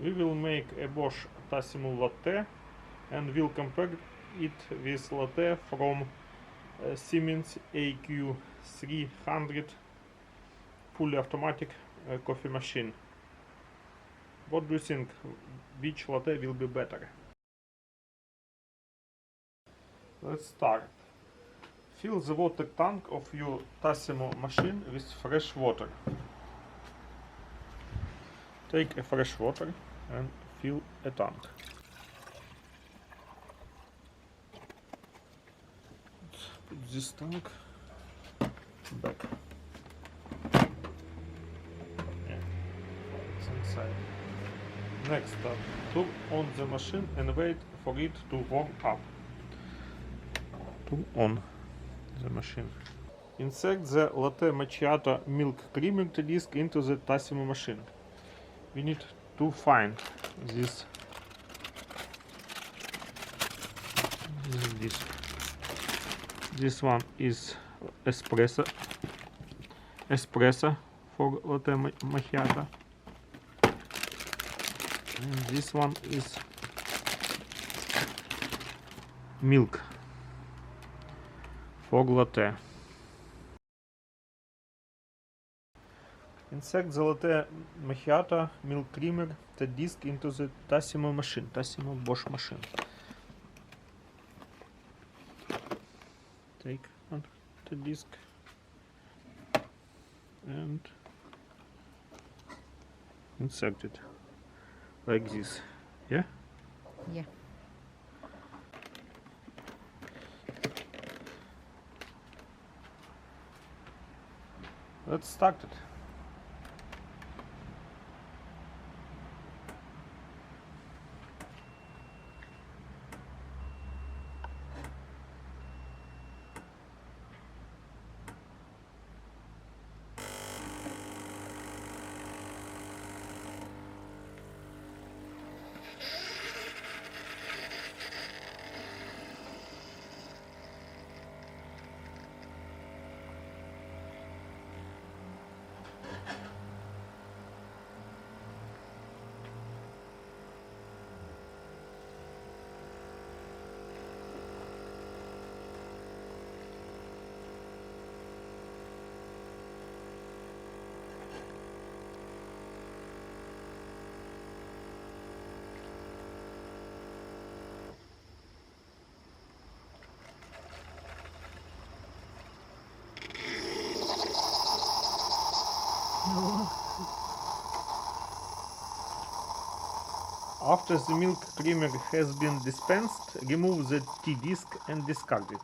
We will make a Bosch Tassimo latte and will compare it with latte from Siemens AQ300 fully automatic coffee machine. What do you think? Which latte will be better? Let's start. Fill the water tank of your Tassimo machine with fresh water. Take a fresh water and fill a tank. Put this tank back. Yeah, it's inside. Next step, turn on the machine and wait for it to warm up. Turn on the machine. Insert the latte macchiato milk creamer disc into the Tassimo machine. We need to find this disc. This one is espresso for latte macchiato. And this one is milk for latte. Insert the latte macchiato milk creamer, the disc into the Tassimo machine, Tassimo Bosch machine. Take out the disc and insert it like this. Yeah? Yeah. Let's start it. After the milk creamer has been dispensed, remove the tea disc and discard it.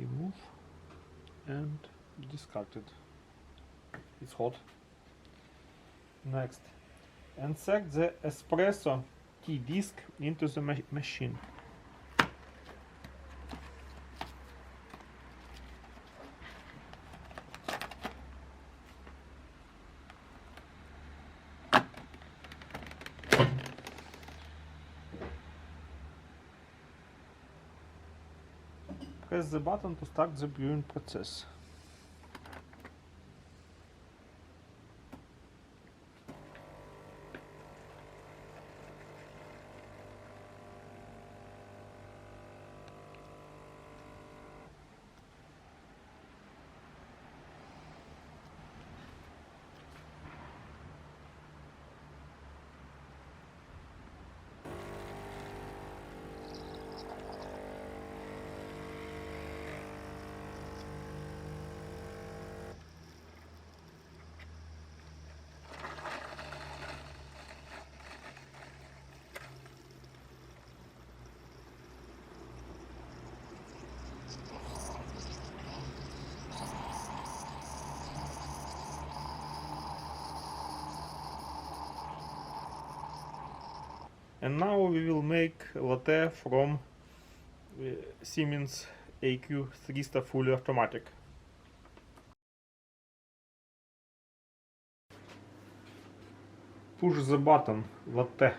Remove and discard it. It's hot. Next, insert the espresso tea disc into the machine. Press the button to start the brewing process. And now we will make latte from Siemens AQ300 fully automatic. Push the button latte.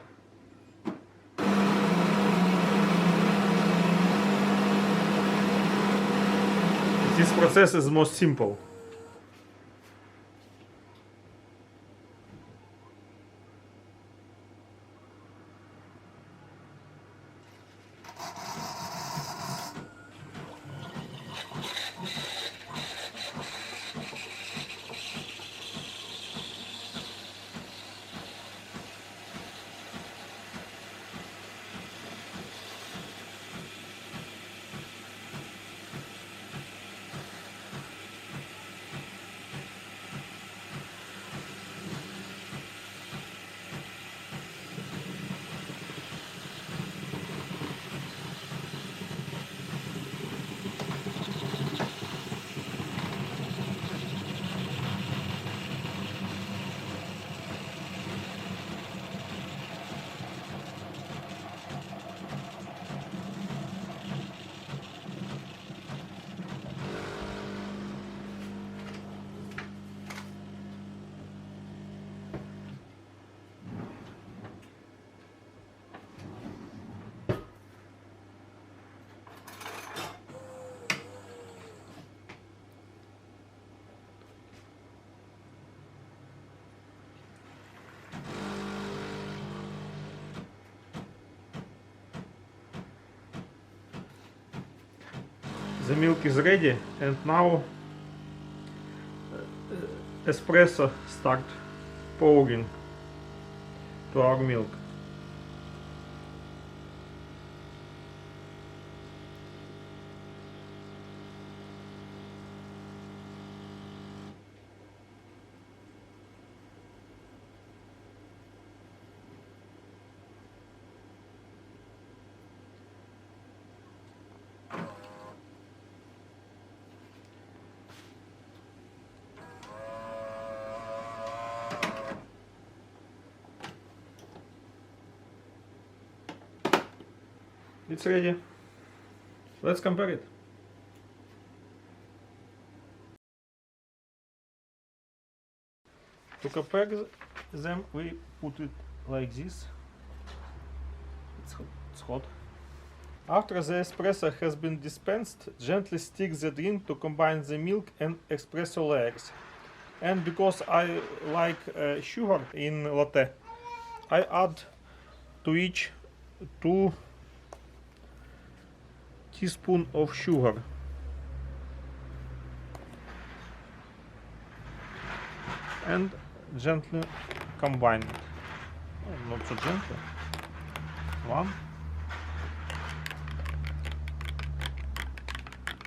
This process is most simple. The milk is ready, and now espresso start pouring to our milk. It's ready. Let's compare it. To compare them, we put it like this. It's hot. After the espresso has been dispensed, gently stick the drink to combine the milk and espresso layers. And because I like sugar in latte, I add to each 2 teaspoons of sugar. And gently combine it. Oh, not so gently. 1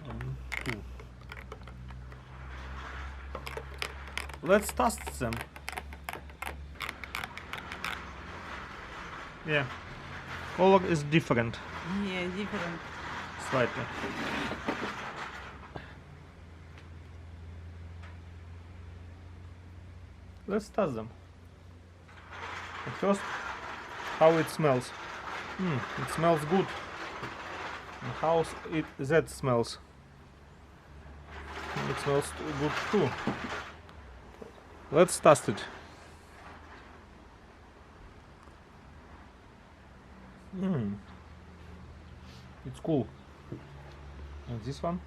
and 2. Let's test them. Yeah, color is different. Yeah, different. Slightly. Let's test them. At first, how it smells. It smells good. And how that smells? It smells good too. Let's test it. It's cool. And this one?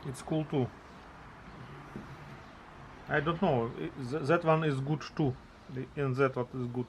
It's cool too. I don't know. That one is good too. And that one is good.